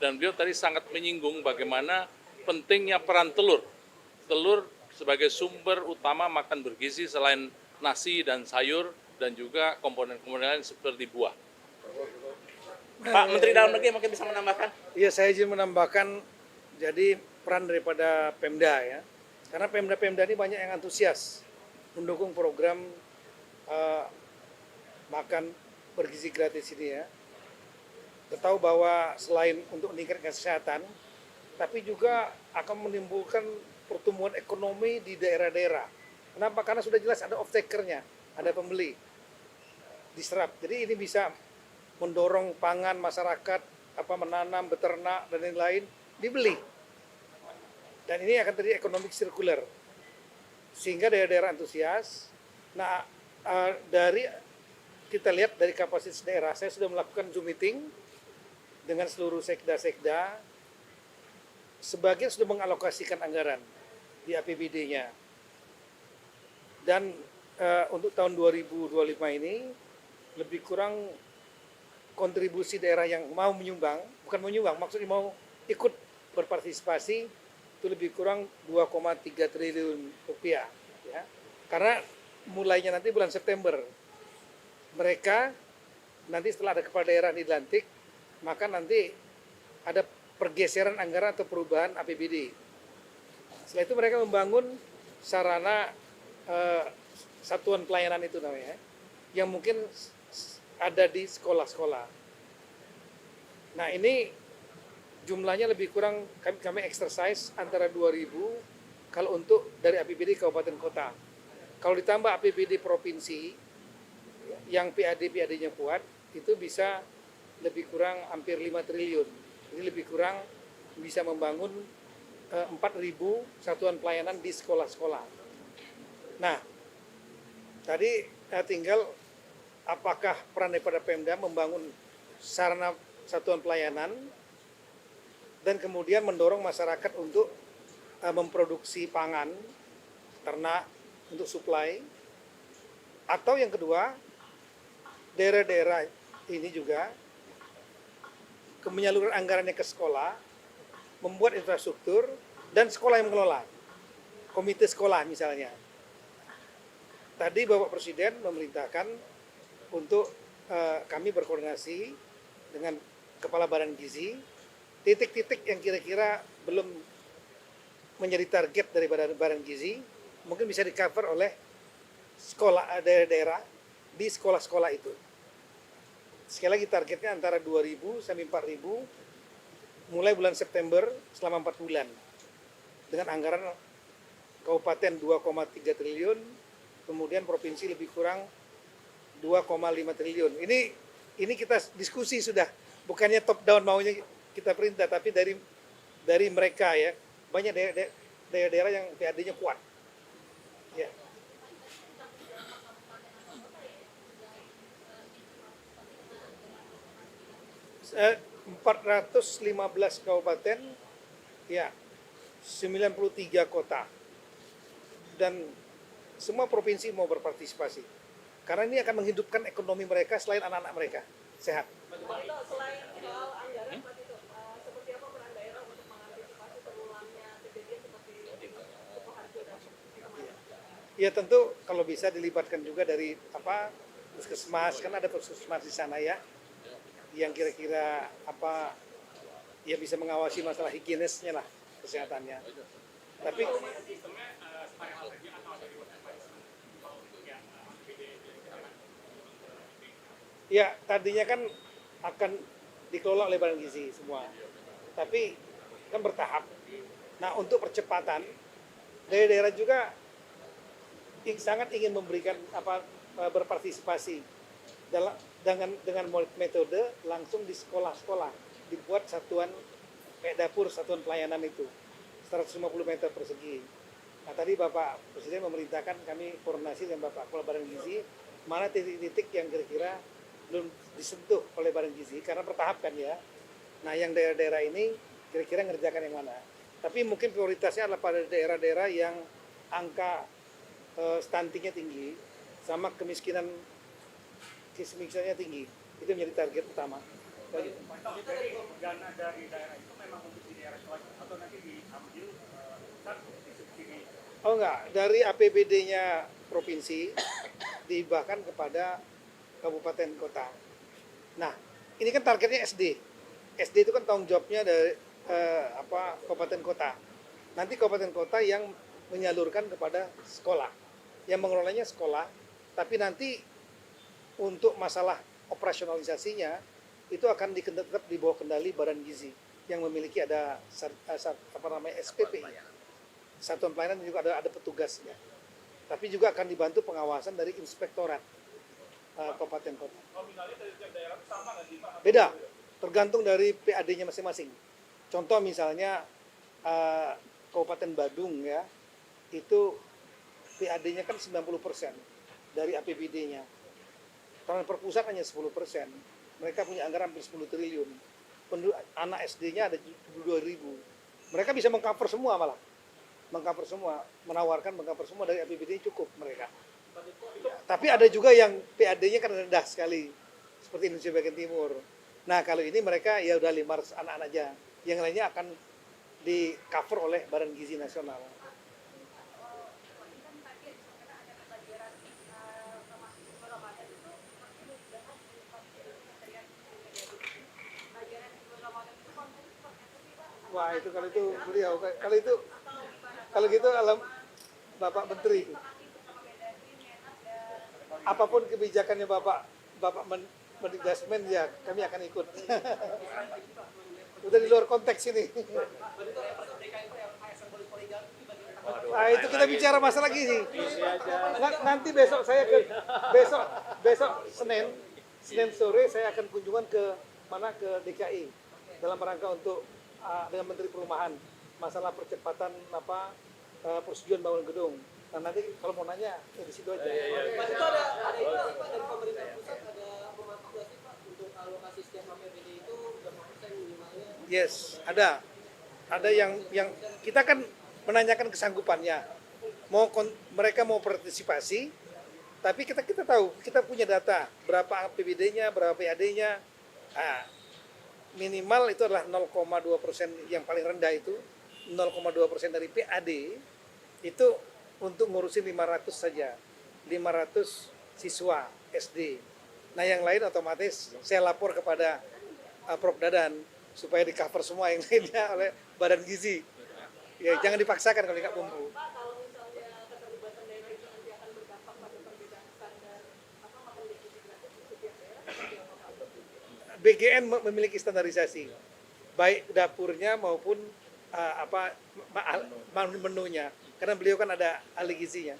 Dan beliau tadi sangat menyinggung bagaimana pentingnya peran telur. Telur sebagai sumber utama makan bergizi selain nasi dan sayur dan juga komponen-komponen lain seperti buah. Pak Menteri Dalam Negeri mungkin bisa menambahkan? Iya, saya izin menambahkan, jadi peran daripada Pemda ya. Karena Pemda ini banyak yang antusias mendukung program makan bergizi gratis ini ya. Kita tahu bahwa selain untuk meningkatkan kesehatan, tapi juga akan menimbulkan pertumbuhan ekonomi di daerah-daerah. Kenapa? Karena sudah jelas ada off-takernya, ada pembeli, diserap. Jadi ini bisa mendorong pangan masyarakat, menanam, beternak, dan lain-lain, dibeli. Dan ini akan terjadi ekonomi sirkuler. Sehingga daerah-daerah antusias. Nah, kita lihat dari kapasitas daerah, saya sudah melakukan Zoom meeting dengan seluruh sekda-sekda, sebagian sudah mengalokasikan anggaran di APBD-nya. Dan untuk tahun 2025 ini, lebih kurang kontribusi daerah yang mau menyumbang, bukan menyumbang, maksudnya mau ikut berpartisipasi, itu lebih kurang 2,3 triliun rupiah. Ya. Karena mulainya nanti bulan September, mereka nanti setelah ada kepala daerah dilantik, maka nanti ada pergeseran anggaran atau perubahan APBD. Setelah itu mereka membangun sarana satuan pelayanan itu namanya, yang mungkin ada di sekolah-sekolah. Nah ini jumlahnya lebih kurang, kami exercise antara 2.000 kalau untuk dari APBD kabupaten kota. Kalau ditambah APBD provinsi yang PAD-nya kuat, itu bisa lebih kurang hampir 5 triliun. Ini lebih kurang bisa membangun 4.000 satuan pelayanan di sekolah-sekolah. Nah, tadi tinggal apakah peran daripada Pemda membangun sarana satuan pelayanan dan kemudian mendorong masyarakat untuk memproduksi pangan, ternak, untuk supply. Atau yang kedua, daerah-daerah ini juga menyaluran anggarannya ke sekolah, membuat infrastruktur, dan sekolah yang mengelola. Komite sekolah misalnya. Tadi Bapak Presiden memerintahkan untuk kami berkoordinasi dengan Kepala Badan Gizi, titik-titik yang kira-kira belum menjadi target dari Badan Gizi, mungkin bisa di-cover oleh sekolah daerah-daerah di sekolah-sekolah itu. Sekali lagi targetnya antara 2.000 sampai 4.000 mulai bulan September selama 4 bulan. Dengan anggaran kabupaten 2,3 triliun, kemudian provinsi lebih kurang 2,5 triliun. Ini kita diskusi sudah, bukannya top down maunya kita perintah, tapi dari mereka ya. Banyak daerah-daerah yang PAD-nya kuat. Ya. Eh, 415 kabupaten, ya, 93 kota, dan semua provinsi mau berpartisipasi. Karena ini akan menghidupkan ekonomi mereka selain anak-anak mereka sehat. Selain soal anggaran, Pak Tito, seperti apa peran daerah untuk mengantisipasi terulangnya kejadian seperti Sukoharjo dan Ya tentu kalau bisa dilibatkan juga dari puskesmas, kan ada puskesmas di sana ya, yang kira-kira ya bisa mengawasi masalah higienisnya lah, kesehatannya. Tapi ya tadinya kan akan dikelola oleh Badan Gizi semua, tapi kan bertahap. Nah untuk percepatan, daerah-daerah juga sangat ingin memberikan berpartisipasi dengan metode langsung di sekolah-sekolah, dibuat satuan kayak dapur, satuan pelayanan itu 150 meter persegi. Nah tadi Bapak Presiden memerintahkan kami koordinasi dengan Bapak Kepala Badan Gizi, mana titik-titik yang kira-kira belum disentuh oleh Badan Gizi karena bertahap kan ya. Nah yang daerah-daerah ini kira-kira ngerjakan yang mana. Tapi mungkin prioritasnya adalah pada daerah-daerah yang angka stuntingnya tinggi sama kemiskinannya tinggi. Itu menjadi target utama. Dana dari daerah itu memang untuk di daerah selatan atau nanti diambil disubsidi? Oh enggak, dari APBD-nya provinsi dihibahkan kepada kabupaten kota. Nah, ini kan targetnya SD. SD itu kan tanggung jawabnya dari kabupaten kota. Nanti kabupaten kota yang menyalurkan kepada sekolah. Yang mengelolanya sekolah, tapi nanti untuk masalah operasionalisasinya itu akan tetap di bawah kendali Badan Gizi yang memiliki ada SPP, Satuan Pelayanan, juga ada petugasnya. Tapi juga akan dibantu pengawasan dari inspektorat kabupaten kota. Beda, tergantung dari PAD-nya masing-masing. Contoh misalnya Kabupaten Badung ya, itu PAD-nya kan 90% dari APBD-nya. Transfer pusat hanya 10%. Mereka punya anggaran hampir 10 triliun. Anak SD-nya ada 2.000. Mereka bisa mengcover semua malah. Mengcover semua, mengcover semua dari APBD cukup mereka. Tapi ada juga yang PAD-nya kan rendah sekali. Seperti Indonesia bagian timur. Nah, kalau ini mereka ya udah 500 anak-anak aja. Yang lainnya akan di cover oleh Badan Gizi Nasional. Wah, itu kalau itu beliau, kalau gitu alam Bapak Menteri. Apapun kebijakannya Bapak Mendikbudrismen ya kami akan ikut. Udah di luar konteks ini. Nah, itu kita bicara masalah gizi. Nanti besok saya besok Senin sore saya akan kunjungan ke DKI dalam rangka untuk dengan Menteri Perumahan masalah percepatan persetujuan bangun gedung. Nah, nanti kalau mau nanya ya di situ aja. Pak, itu ada dari pemerintah pusat ada pemapakuasi Pak untuk alokasi setiap APBD itu berapa persen minimalnya? Yes, ada. Ada yang kita kan menanyakan kesanggupannya. Mereka mau partisipasi, tapi kita tahu, kita punya data berapa APBD-nya, berapa PAD-nya. Nah, minimal itu adalah 0,2% yang paling rendah itu 0,2% dari PAD itu untuk ngurusin 500 saja, 500 siswa SD. Nah, yang lain otomatis saya lapor kepada Prof Dadan supaya di cover semua yang lainnya oleh Badan Gizi. Ya, jangan dipaksakan kalau nggak mampu. Pak, kalau misalnya keterlibatan daerah itu nanti akan berdampak pada perbedaan standar makan gizi gratis di setiap daerah, seperti apa Pak? BGN memiliki standarisasi, baik dapurnya maupun menunya, karena beliau kan ada ahli gizinya.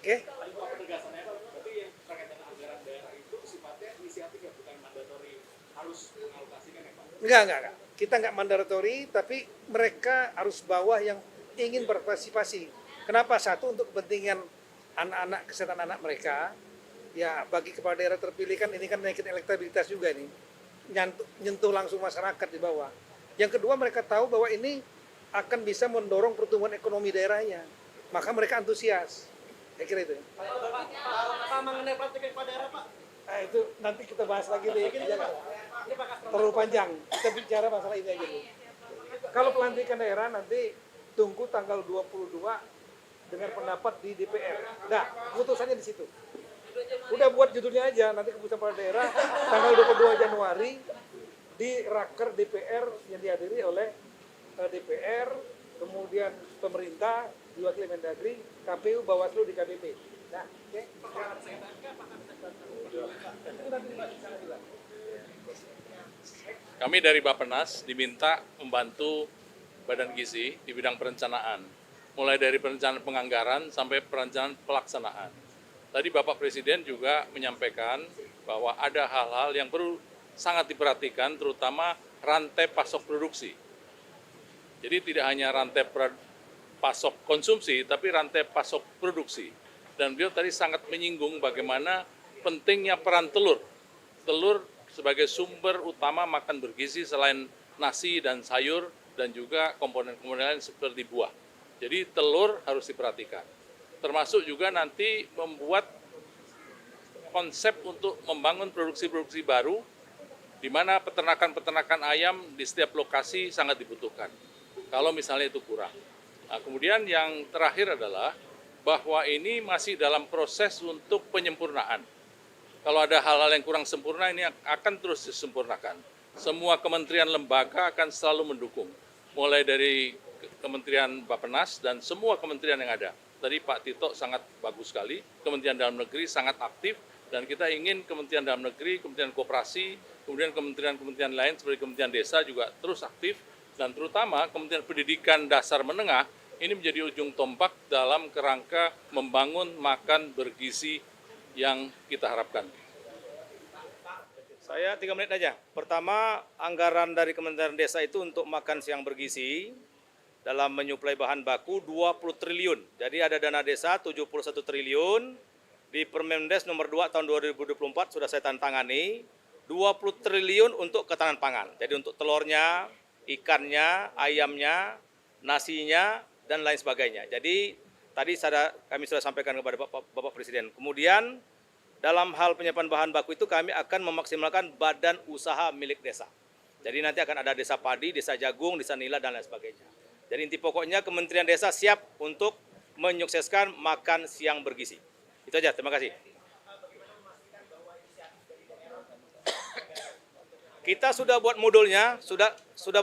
Oke? Penegasannya Pak, berarti yang terkait dengan anggaran daerah itu sifatnya inisiatif ya, bukan mandatori harus mengalokasikan ya Pak? Enggak. Kita nggak mandatori, tapi mereka harus bawah yang ingin berpartisipasi. Kenapa? Satu, untuk kepentingan anak-anak, kesehatan anak mereka. Ya, bagi kepala daerah terpilih kan ini kan naikin elektabilitas juga nih. Nyentuh langsung masyarakat di bawah. Yang kedua, mereka tahu bahwa ini akan bisa mendorong pertumbuhan ekonomi daerahnya. Maka mereka antusias. Saya kira itu. Pak, mengenai praktik kepala daerah Pak? Nah, itu nanti kita bahas lagi nih. Jangan. Terlalu panjang. Kita bicara masalah ini aja dulu. Kalau pelantikan daerah nanti tunggu tanggal 22 dengan pendapat di DPR. Nah, keputusannya di situ. Udah buat judulnya aja, nanti keputusan kepala daerah tanggal 22 Januari di Raker DPR yang dihadiri oleh DPR, kemudian pemerintah, diwakili Mendagri, KPU, Bawaslu, DKPP. Nah, oke. Kami dari Bappenas diminta membantu Badan Gizi di bidang perencanaan, mulai dari perencanaan penganggaran sampai perencanaan pelaksanaan. Tadi Bapak Presiden juga menyampaikan bahwa ada hal-hal yang perlu sangat diperhatikan, terutama rantai pasok produksi. Jadi tidak hanya rantai pasok konsumsi, tapi rantai pasok produksi. Dan beliau tadi sangat menyinggung bagaimana pentingnya peran telur. Telur sebagai sumber utama makan bergizi selain nasi dan sayur dan juga komponen-komponen lain seperti buah. Jadi telur harus diperhatikan. Termasuk juga nanti membuat konsep untuk membangun produksi-produksi baru di di mana peternakan-peternakan ayam di setiap lokasi sangat dibutuhkan. Kalau misalnya itu kurang. Nah, kemudian yang terakhir adalah bahwa ini masih dalam proses untuk penyempurnaan. Kalau ada hal-hal yang kurang sempurna, ini akan terus disempurnakan. Semua kementerian lembaga akan selalu mendukung, mulai dari Kementerian Bappenas dan semua kementerian yang ada. Tadi Pak Tito sangat bagus sekali, Kementerian Dalam Negeri sangat aktif, dan kita ingin Kementerian Dalam Negeri, Kementerian Koperasi, kemudian kementerian-kementerian lain seperti Kementerian Desa juga terus aktif, dan terutama Kementerian Pendidikan Dasar Menengah ini menjadi ujung tombak dalam kerangka membangun makan bergizi yang kita harapkan. Saya 3 menit aja. Pertama, anggaran dari Kementerian Desa itu untuk makan siang bergizi dalam menyuplai bahan baku 20 triliun. Jadi ada dana desa 71 triliun, di Permendes nomor 2 tahun 2024 sudah saya tantangani, 20 triliun untuk ketahanan pangan. Jadi untuk telurnya, ikannya, ayamnya, nasinya, dan lain sebagainya. Jadi tadi kami sudah sampaikan kepada Bapak Presiden. Kemudian dalam hal penyiapan bahan baku itu kami akan memaksimalkan badan usaha milik desa. Jadi nanti akan ada desa padi, desa jagung, desa nila, dan lain sebagainya. Jadi inti pokoknya Kementerian Desa siap untuk menyukseskan makan siang bergizi. Itu aja, terima kasih. Kita sudah buat modulnya, sudah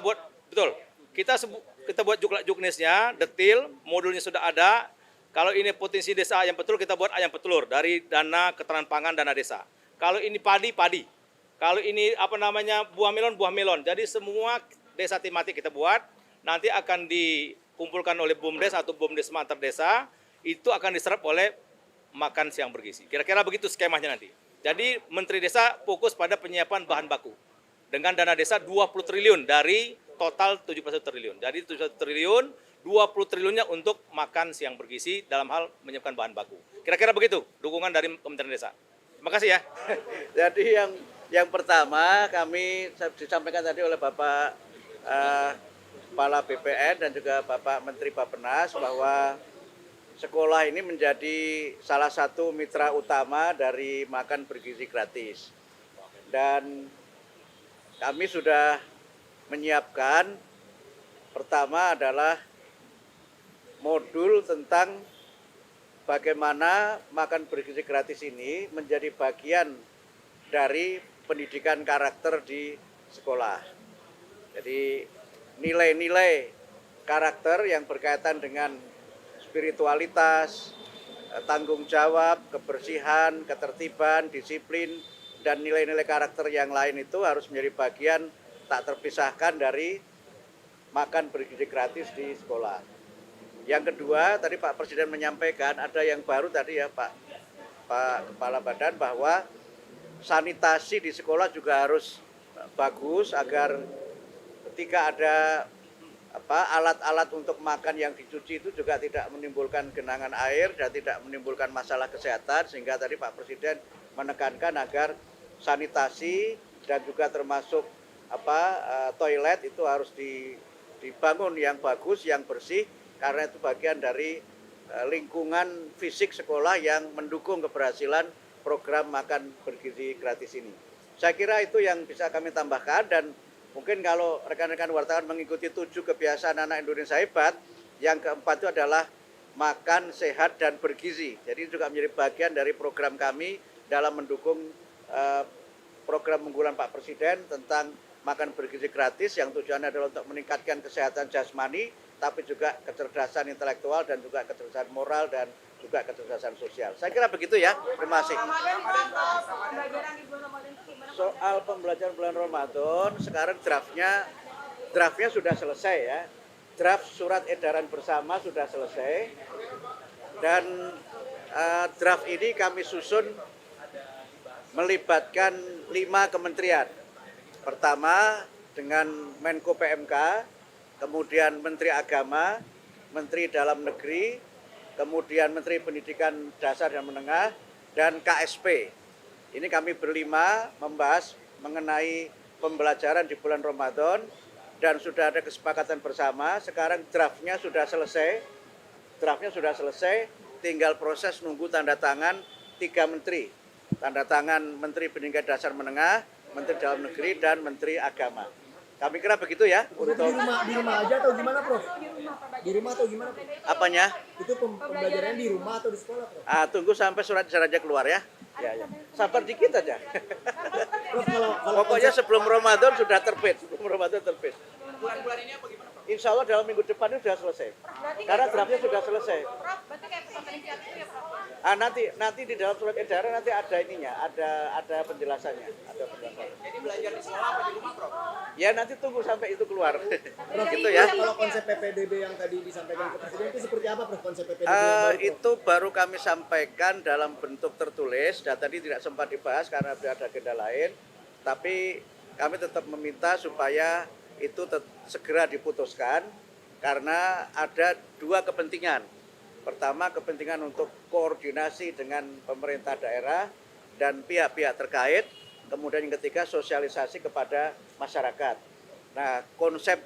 buat, betul. Kita buat juknisnya, detail, modulnya sudah ada. Kalau ini potensi desa ayam petelur, kita buat ayam petelur dari dana ketahanan pangan, dana desa. Kalau ini padi, padi. Kalau ini buah melon. Jadi semua desa tematik kita buat, nanti akan dikumpulkan oleh BUMDes atau BUMDes antar desa, itu akan diserap oleh makan siang bergizi. Kira-kira begitu skemanya nanti. Jadi Menteri Desa fokus pada penyiapan bahan baku. Dengan dana desa 20 triliun dari total 71 triliun. Jadi 71 triliun, 20 triliunnya untuk makan siang bergizi dalam hal menyiapkan bahan baku. Kira-kira begitu dukungan dari Kementerian Desa. Terima kasih ya. Jadi yang pertama kami disampaikan tadi oleh Bapak Kepala BPN dan juga Bapak Menteri Bappenas bahwa sekolah ini menjadi salah satu mitra utama dari makan bergizi gratis. Dan kami sudah menyiapkan, pertama adalah modul tentang bagaimana makan bergizi gratis ini menjadi bagian dari pendidikan karakter di sekolah. Jadi nilai-nilai karakter yang berkaitan dengan spiritualitas, tanggung jawab, kebersihan, ketertiban, disiplin, dan nilai-nilai karakter yang lain itu harus menjadi bagian tak terpisahkan dari makan bergizi gratis di sekolah. Yang kedua, tadi Pak Presiden menyampaikan ada yang baru tadi ya Pak Kepala Badan, bahwa sanitasi di sekolah juga harus bagus agar ketika ada alat-alat untuk makan yang dicuci itu juga tidak menimbulkan genangan air dan tidak menimbulkan masalah kesehatan, sehingga tadi Pak Presiden menekankan agar sanitasi dan juga termasuk toilet itu harus dibangun yang bagus, yang bersih, karena itu bagian dari lingkungan fisik sekolah yang mendukung keberhasilan program makan bergizi gratis ini. Saya kira itu yang bisa kami tambahkan, dan mungkin kalau rekan-rekan wartawan mengikuti 7 kebiasaan anak Indonesia hebat, yang keempat itu adalah makan sehat dan bergizi. Jadi juga menjadi bagian dari program kami dalam mendukung program unggulan Pak Presiden tentang makan bergizi gratis, yang tujuannya adalah untuk meningkatkan kesehatan jasmani, tapi juga kecerdasan intelektual dan juga kecerdasan moral dan juga kecerdasan sosial. Saya kira begitu ya. Terima kasih. Soal pembelajaran bulan Ramadan, sekarang draftnya sudah selesai ya. Draft surat edaran bersama sudah selesai, dan draft ini kami susun melibatkan 5 kementerian. Pertama dengan Menko PMK, kemudian Menteri Agama, Menteri Dalam Negeri, kemudian Menteri Pendidikan Dasar dan Menengah, dan KSP. Ini kami berlima membahas mengenai pembelajaran di bulan Ramadan, dan sudah ada kesepakatan bersama. Sekarang draftnya sudah selesai, tinggal proses nunggu tanda tangan 3 menteri. Tanda tangan Menteri Pendidikan Dasar Menengah, Menteri Dalam Negeri dan Menteri Agama. Kami kira begitu ya untuk Di rumah aja atau gimana, Prof? Di rumah atau gimana, Prof? apanya. Itu pembelajarannya di rumah atau di sekolah, Prof? Tunggu sampai surat edarannya keluar ya. Ya. Sabar dikit aja. Prof, kalau Pokoknya sebelum Ramadan sudah terbit. Sebelum Ramadan terbit. Bulan-bulan ini apa gimana, Prof? Insya Allah dalam minggu depan ini sudah selesai. Karena draftnya sudah selesai. Prof, berarti kayak pesan inisiatif ya, Prof? Nanti di dalam surat edaran nanti ada ininya, ada penjelasannya, ada penjelasannya. Jadi belajar di sekolah apa di rumah, Prof? Ya nanti tunggu sampai itu keluar. Prof, Gitu ya. Kalau konsep PPDB yang tadi disampaikan ke Presiden itu seperti apa, Prof? Konsep PPDB yang baru, Prof? Itu baru kami sampaikan dalam bentuk tertulis dan tadi tidak sempat dibahas karena ada agenda lain. Tapi kami tetap meminta supaya itu segera diputuskan karena ada dua kepentingan. Pertama, kepentingan untuk koordinasi dengan pemerintah daerah dan pihak-pihak terkait. Kemudian yang ketiga, sosialisasi kepada masyarakat. Nah, konsep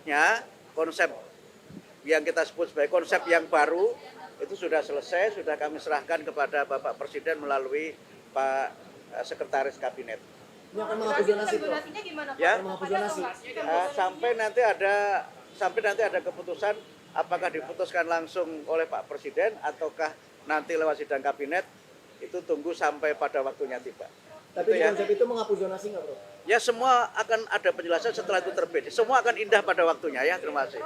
yang kita sebut sebagai konsep yang baru itu sudah selesai, sudah kami serahkan kepada Bapak Presiden melalui Pak Sekretaris Kabinet. Ini akan menghapus zonasi, Prof? Zonasinya gimana, Prof? Ya, Menghapus zonasi. sampai nanti ada keputusan apakah diputuskan langsung oleh Pak Presiden ataukah nanti lewat sidang kabinet, itu tunggu sampai pada waktunya tiba. Tapi di konsep itu menghapus zonasi nggak, Prof? Ya semua akan ada penjelasan setelah itu terbit. Semua akan indah pada waktunya ya. Terima kasih.